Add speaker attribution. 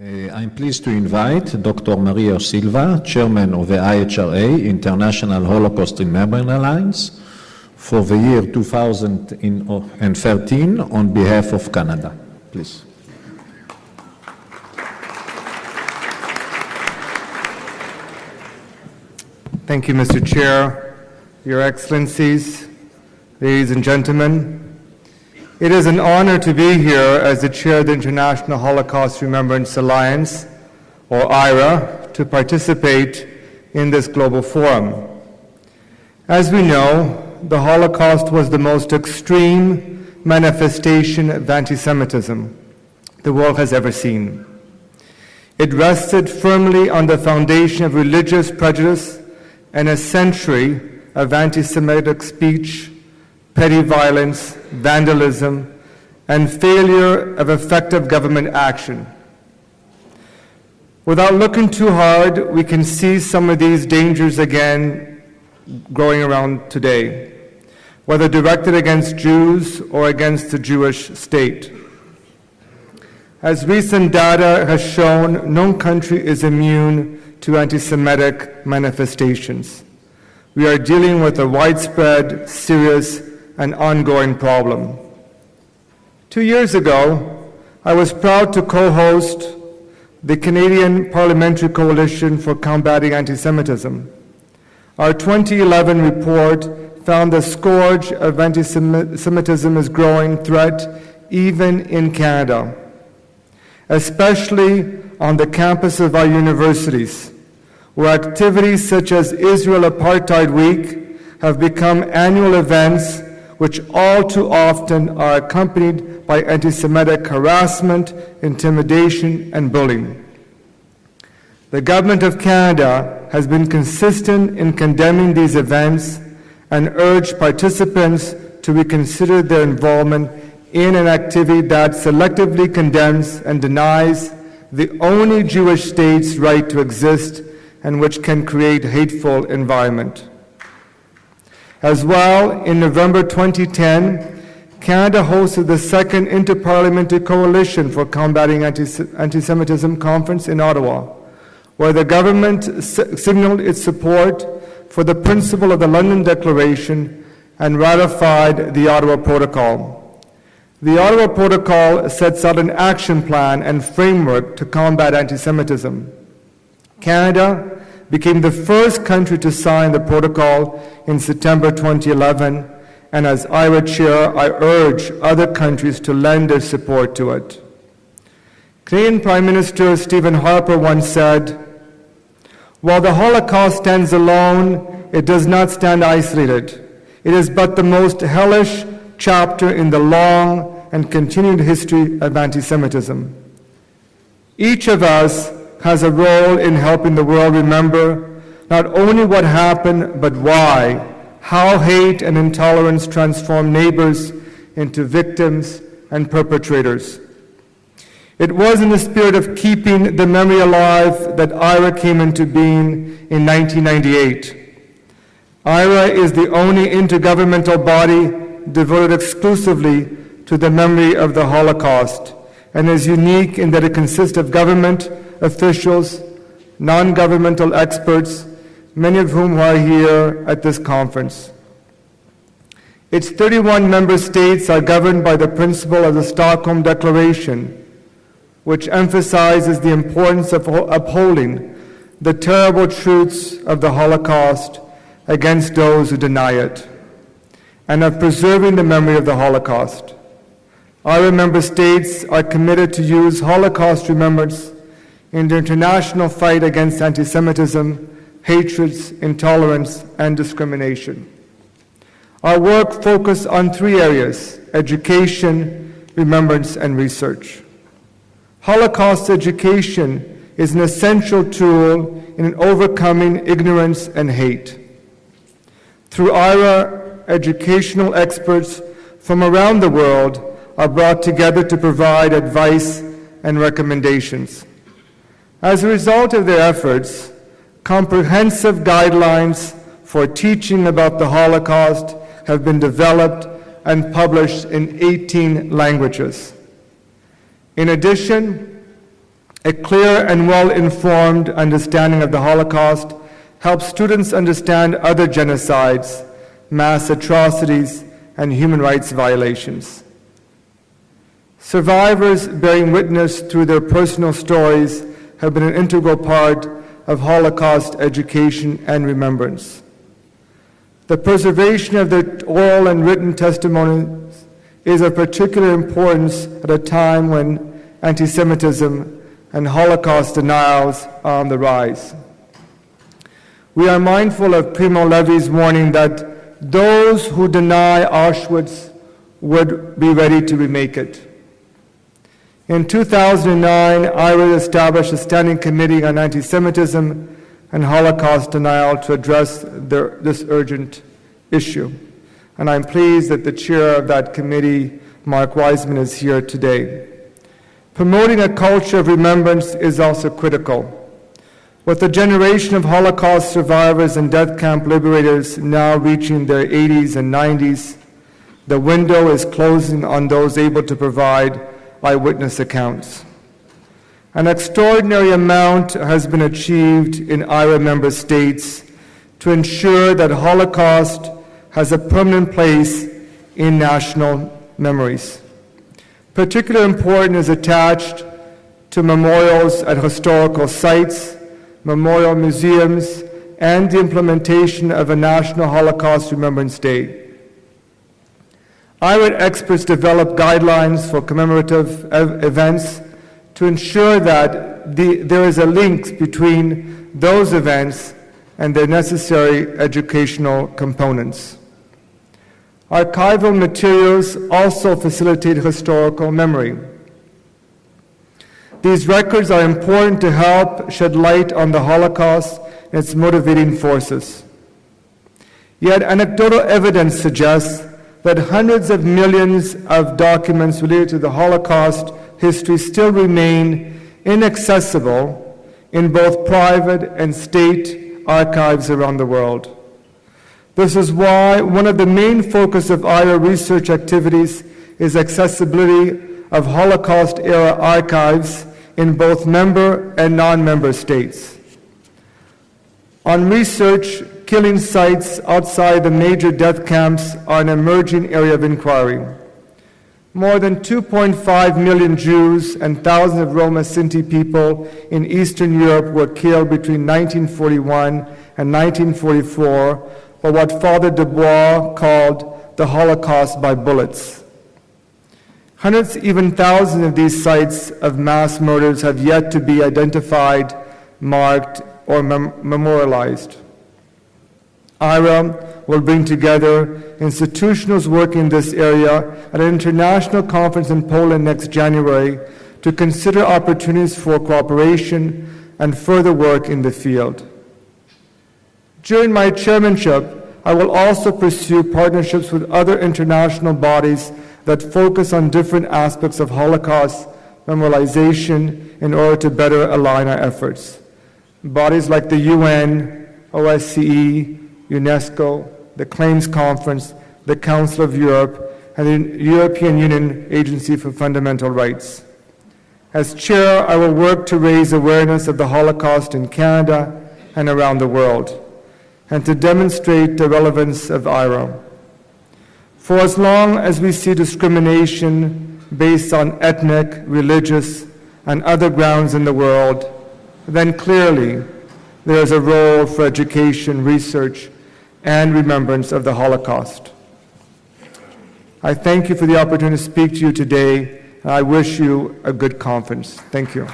Speaker 1: I'm pleased to invite Dr. Maria Silva, Chairman of the IHRA, International Holocaust Remembrance Alliance, for the year 2013 on behalf of Canada. Please.
Speaker 2: Thank you, Mr. Chair, Your Excellencies, ladies and gentlemen. It is an honor to be here as the Chair of the International Holocaust Remembrance Alliance, or IHRA, to participate in this global forum. As we know, the Holocaust was the most extreme manifestation of anti-Semitism the world has ever seen. It rested firmly on the foundation of religious prejudice and a century of anti-Semitic speech, petty violence, vandalism, and failure of effective government action. Without looking too hard, we can see some of these dangers again growing around today, whether directed against Jews or against the Jewish state. As recent data has shown, no country is immune to anti-Semitic manifestations. We are dealing with a widespread, serious, and ongoing problem. 2 years ago, I was proud to co-host the Canadian Parliamentary Coalition for Combating Antisemitism. Our 2011 report found the scourge of anti-Semitism is a growing threat even in Canada, especially on the campus of our universities, where activities such as Israel Apartheid Week have become annual events which all too often are accompanied by anti-Semitic harassment, intimidation, and bullying. The Government of Canada has been consistent in condemning these events and urged participants to reconsider their involvement in an activity that selectively condemns and denies the only Jewish state's right to exist and which can create a hateful environment. As well, in November 2010, Canada hosted the second Interparliamentary Coalition for Combating Antisemitism conference in Ottawa, where the government signaled its support for the principle of the London Declaration and ratified the Ottawa Protocol. The Ottawa Protocol sets out an action plan and framework to combat antisemitism. Canada became the first country to sign the protocol in September 2011, and as IHRA Chair, I urge other countries to lend their support to it. Canadian Prime Minister Stephen Harper once said, "While the Holocaust stands alone, it does not stand isolated. It is but the most hellish chapter in the long and continued history of anti-Semitism." Each of us has a role in helping the world remember not only what happened, but why, how hate and intolerance transform neighbors into victims and perpetrators. It was in the spirit of keeping the memory alive that IHRA came into being in 1998. IHRA is the only intergovernmental body devoted exclusively to the memory of the Holocaust and is unique in that it consists of government officials, non-governmental experts, many of whom are here at this conference. Its 31 member states are governed by the principle of the Stockholm Declaration, which emphasizes the importance of upholding the terrible truths of the Holocaust against those who deny it, and of preserving the memory of the Holocaust. Our member states are committed to use Holocaust remembrance in the international fight against anti-Semitism, hatred, intolerance, and discrimination. Our work focuses on 3 areas: education, remembrance, and research. Holocaust education is an essential tool in overcoming ignorance and hate. Through IHRA, educational experts from around the world are brought together to provide advice and recommendations. As a result of their efforts, comprehensive guidelines for teaching about the Holocaust have been developed and published in 18 languages. In addition, A clear and well-informed understanding of the Holocaust helps students understand other genocides, mass atrocities, and human rights violations. Survivors bearing witness through their personal stories have been an integral part of Holocaust education and remembrance. The preservation of their oral and written testimonies is of particular importance at a time when anti-Semitism and Holocaust denials are on the rise. We are mindful of Primo Levi's warning that those who deny Auschwitz would be ready to remake it. In 2009, IHRA established a standing committee on anti-Semitism and Holocaust denial to address this urgent issue. And I'm pleased that the chair of that committee, Mark Wiseman, is here today. Promoting a culture of remembrance is also critical. With the generation of Holocaust survivors and death camp liberators now reaching their 80s and 90s, the window is closing on those able to provide eyewitness accounts. An extraordinary amount has been achieved in IHRA member states to ensure that Holocaust has a permanent place in national memories. Particular importance is attached to memorials at historical sites, memorial museums, and the implementation of a National Holocaust Remembrance Day. IHRA experts develop guidelines for commemorative events to ensure that there is a link between those events and their necessary educational components. Archival materials also facilitate historical memory. These records are important to help shed light on the Holocaust and its motivating forces. Yet anecdotal evidence suggests that hundreds of millions of documents related to the Holocaust history still remain inaccessible in both private and state archives around the world. This is why one of the main focus of IHRA research activities is accessibility of Holocaust-era archives in both member and non-member states. On research, killing sites outside the major death camps are an emerging area of inquiry. More than 2.5 million Jews and thousands of Roma Sinti people in Eastern Europe were killed between 1941 and 1944 by what Father Dubois called the Holocaust by bullets. Hundreds, even thousands of these sites of mass murders have yet to be identified, marked, or memorialized. IHRA will bring together institutions working in this area at an international conference in Poland next January to consider opportunities for cooperation and further work in the field. During my chairmanship, I will also pursue partnerships with other international bodies that focus on different aspects of Holocaust memorialization in order to better align our efforts. Bodies like the UN, OSCE, UNESCO, the Claims Conference, the Council of Europe, and the European Union Agency for Fundamental Rights. As chair, I will work to raise awareness of the Holocaust in Canada and around the world, and to demonstrate the relevance of IHRA. For as long as we see discrimination based on ethnic, religious, and other grounds in the world, then clearly there is a role for education, research, and remembrance of the Holocaust. I thank you for the opportunity to speak to you today, and I wish you a good conference. Thank you.